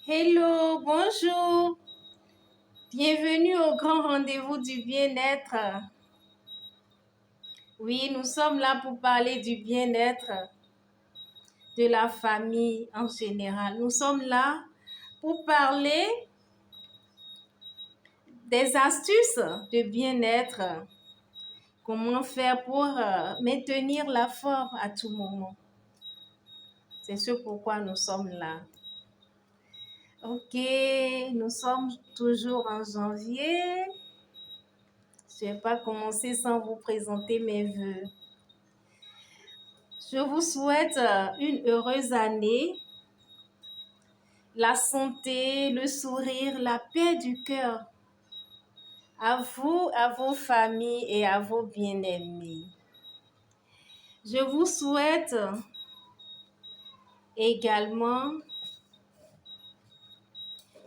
Hello, bonjour. Bienvenue au grand rendez-vous du bien-être. Oui, nous sommes là pour parler du bien-être de la famille en général. Nous sommes là pour parler des astuces de bien-être. Comment faire pour maintenir la forme à tout moment. C'est ce pourquoi nous sommes là. Ok, nous sommes toujours en janvier. Je ne vais pas commencer sans vous présenter mes vœux. Je vous souhaite une heureuse année, la santé, le sourire, la paix du cœur à vous, à vos familles et à vos bien-aimés. Je vous souhaite également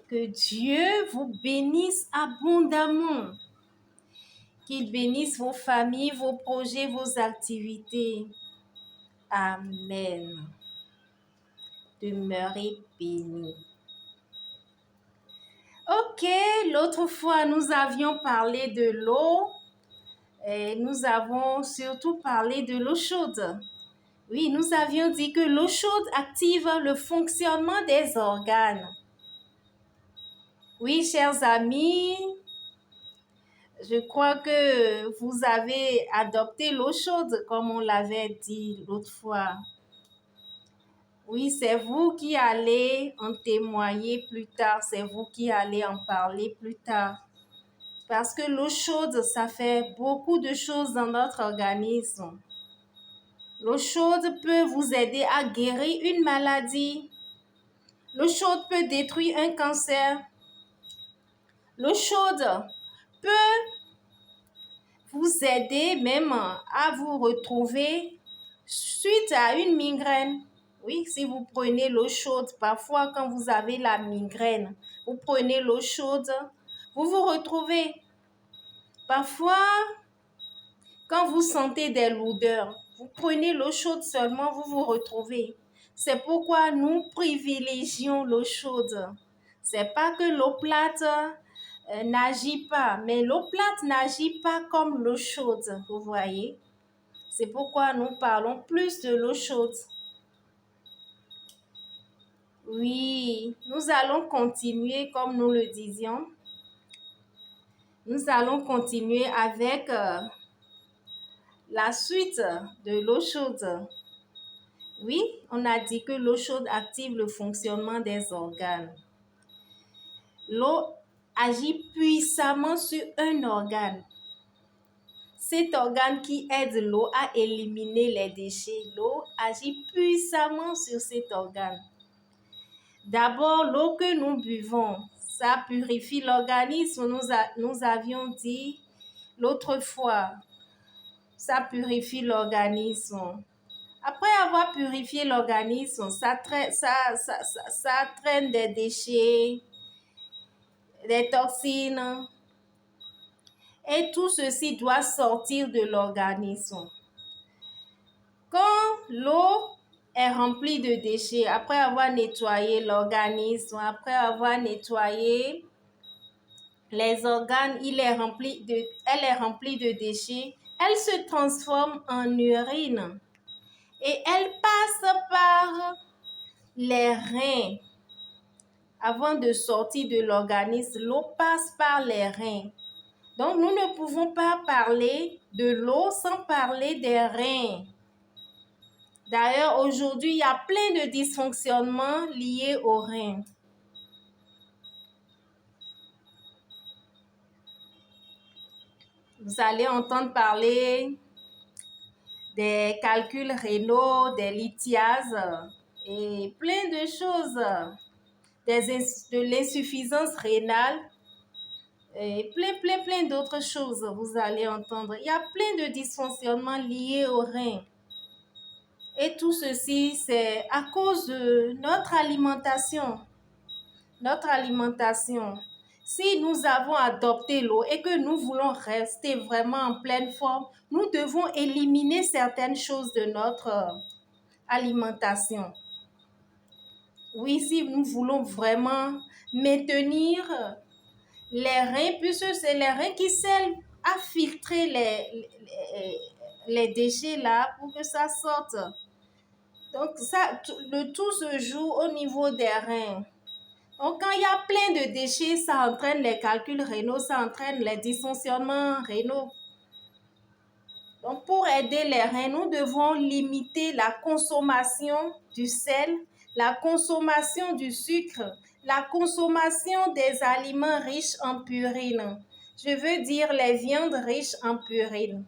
que Dieu vous bénisse abondamment, qu'il bénisse vos familles, vos projets, vos activités. Amen. Demeurez bénis. Ok, l'autre fois, nous avions parlé de l'eau et nous avons surtout parlé de l'eau chaude. Oui, nous avions dit que l'eau chaude active le fonctionnement des organes. Oui, chers amis, je crois que vous avez adopté l'eau chaude comme on l'avait dit l'autre fois. Oui, c'est vous qui allez en témoigner plus tard, c'est vous qui allez en parler plus tard. Parce que l'eau chaude, ça fait beaucoup de choses dans notre organisme. L'eau chaude peut vous aider à guérir une maladie. L'eau chaude peut détruire un cancer. L'eau chaude peut vous aider même à vous retrouver suite à une migraine. Oui, si vous prenez l'eau chaude, parfois quand vous avez la migraine, vous prenez l'eau chaude, vous vous retrouvez. Parfois, quand vous sentez des lourdeurs, vous prenez l'eau chaude seulement, vous vous retrouvez. C'est pourquoi nous privilégions l'eau chaude. C'est pas que l'eau plate n'agit pas, mais l'eau plate n'agit pas comme l'eau chaude, vous voyez. C'est pourquoi nous parlons plus de l'eau chaude. Oui, nous allons continuer comme nous le disions. Nous allons continuer avec la suite de l'eau chaude. Oui, on a dit que l'eau chaude active le fonctionnement des organes. L'eau agit puissamment sur un organe. Cet organe qui aide l'eau à éliminer les déchets, l'eau agit puissamment sur cet organe. D'abord, l'eau que nous buvons, ça purifie l'organisme. Nous avions dit l'autre fois, ça purifie l'organisme. Après avoir purifié l'organisme, ça traîne des déchets, des toxines. Et tout ceci doit sortir de l'organisme. Quand l'eau est remplie de déchets, après avoir nettoyé l'organisme, après avoir nettoyé les organes, elle est remplie de déchets, elle se transforme en urine. Et elle passe par les reins. Avant de sortir de l'organisme, l'eau passe par les reins. Donc, nous ne pouvons pas parler de l'eau sans parler des reins. D'ailleurs, aujourd'hui, il y a plein de dysfonctionnements liés aux reins. Vous allez entendre parler des calculs rénaux, des lithiases et plein de choses, de l'insuffisance rénale et plein d'autres choses, vous allez entendre. Il y a plein de dysfonctionnements liés aux reins. Et tout ceci, c'est à cause de notre alimentation. Notre alimentation. Si nous avons adopté l'eau et que nous voulons rester vraiment en pleine forme, nous devons éliminer certaines choses de notre alimentation. Oui, si nous voulons vraiment maintenir les reins, puisque c'est les reins qui servent à filtrer les déchets là pour que ça sorte. Donc, ça, le tout se joue au niveau des reins. Donc, quand il y a plein de déchets, ça entraîne les calculs rénaux, ça entraîne les dysfonctionnements rénaux. Donc, pour aider les reins, nous devons limiter la consommation du sel, la consommation du sucre, la consommation des aliments riches en purine. Je veux dire les viandes riches en purine.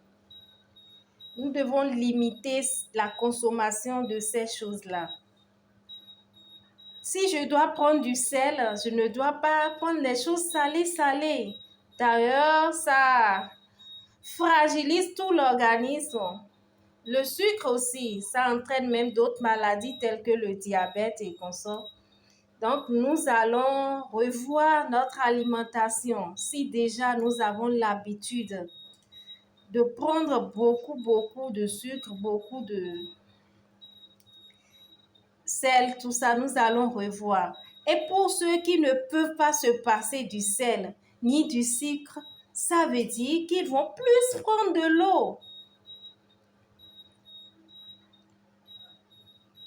Nous devons limiter la consommation de ces choses-là. Si je dois prendre du sel, je ne dois pas prendre les choses salées. D'ailleurs, ça fragilise tout l'organisme. Le sucre aussi, ça entraîne même d'autres maladies telles que le diabète et consorts. Donc, nous allons revoir notre alimentation. Si déjà nous avons l'habitude de prendre beaucoup de sucre, beaucoup de sel, tout ça, nous allons revoir. Et pour ceux qui ne peuvent pas se passer du sel ni du sucre, ça veut dire qu'ils vont plus prendre de l'eau.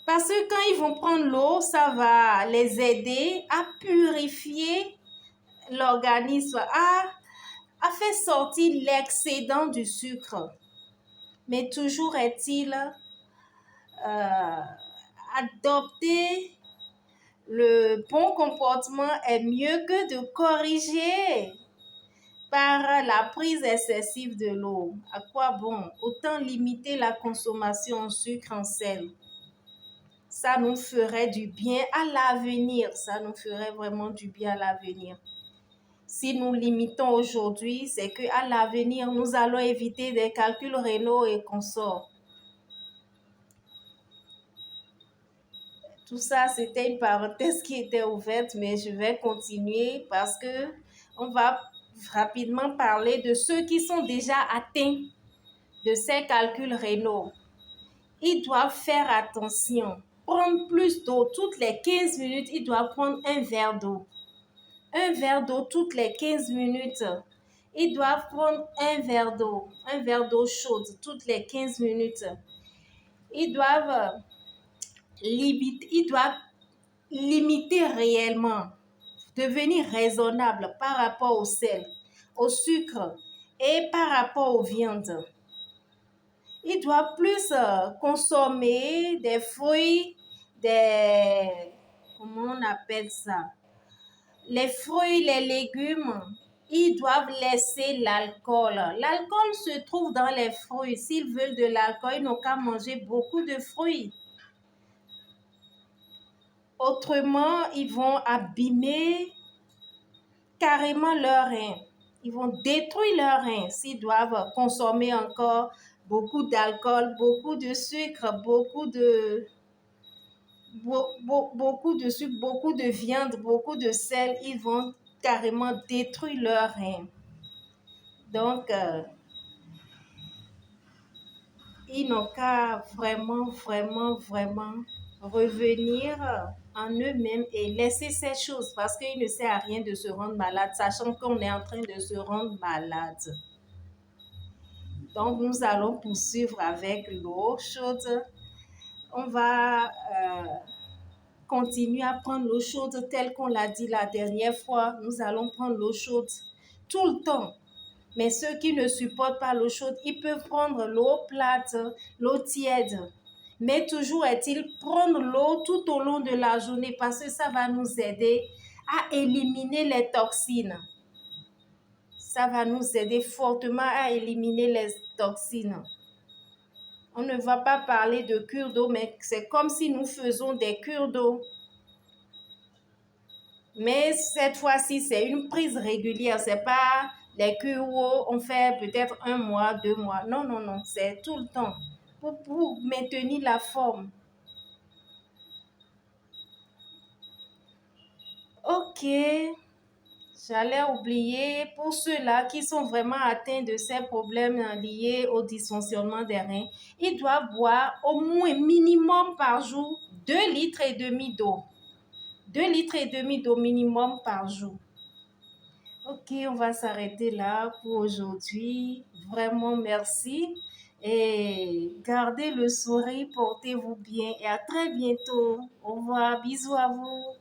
Parce que quand ils vont prendre l'eau, ça va les aider à purifier l'organisme, à faire sortir l'excédent du sucre. Mais toujours est-il adopter le bon comportement est mieux que de corriger par la prise excessive de l'eau. À quoi bon? Autant limiter la consommation en sucre, en sel. Ça nous ferait du bien à l'avenir. Ça nous ferait vraiment du bien à l'avenir. Si nous limitons aujourd'hui, c'est qu'à l'avenir, nous allons éviter des calculs rénaux et consorts. Tout ça, c'était une parenthèse qui était ouverte, mais je vais continuer parce que on va rapidement parler de ceux qui sont déjà atteints de ces calculs rénaux. Ils doivent faire attention. Prendre plus d'eau toutes les 15 minutes, ils doivent prendre un verre d'eau. Un verre d'eau toutes les 15 minutes. Ils doivent prendre un verre d'eau chaude toutes les 15 minutes. Ils doivent limiter réellement, devenir raisonnable par rapport au sel, au sucre et par rapport aux viandes. Ils doivent plus consommer des fruits, comment on appelle ça? Les fruits, les légumes, ils doivent laisser l'alcool. L'alcool se trouve dans les fruits. S'ils veulent de l'alcool, ils n'ont qu'à manger beaucoup de fruits. Autrement, ils vont abîmer carrément leurs reins. Ils vont détruire leurs reins s'ils doivent consommer encore beaucoup d'alcool, beaucoup de sucre, beaucoup de sucre, beaucoup de viande, beaucoup de sel. Ils vont carrément détruire leurs reins. Donc, ils n'ont qu'à vraiment revenir en eux-mêmes et laisser ces choses parce qu'il ne sert à rien de se rendre malade, sachant qu'on est en train de se rendre malade. Donc, nous allons poursuivre avec l'eau chaude. On va continuer à prendre l'eau chaude telle qu'on l'a dit la dernière fois. Nous allons prendre l'eau chaude tout le temps. Mais ceux qui ne supportent pas l'eau chaude, ils peuvent prendre l'eau plate, l'eau tiède. Mais toujours est-il prendre l'eau tout au long de la journée parce que ça va nous aider à éliminer les toxines. Ça va nous aider fortement à éliminer les toxines. On ne va pas parler de cure d'eau, mais c'est comme si nous faisons des cures d'eau. Mais cette fois-ci, c'est une prise régulière. C'est pas les cures où on fait peut-être 1 mois, 2 mois. Non, c'est tout le temps pour maintenir la forme. Ok, j'allais oublier pour ceux-là qui sont vraiment atteints de ces problèmes liés au dysfonctionnement des reins, ils doivent boire au moins minimum par jour 2,5 litres d'eau. litres et demi d'eau minimum par jour. Ok, on va s'arrêter là pour aujourd'hui. Vraiment, merci. Et gardez le sourire, portez-vous bien et à très bientôt. Au revoir, bisous à vous.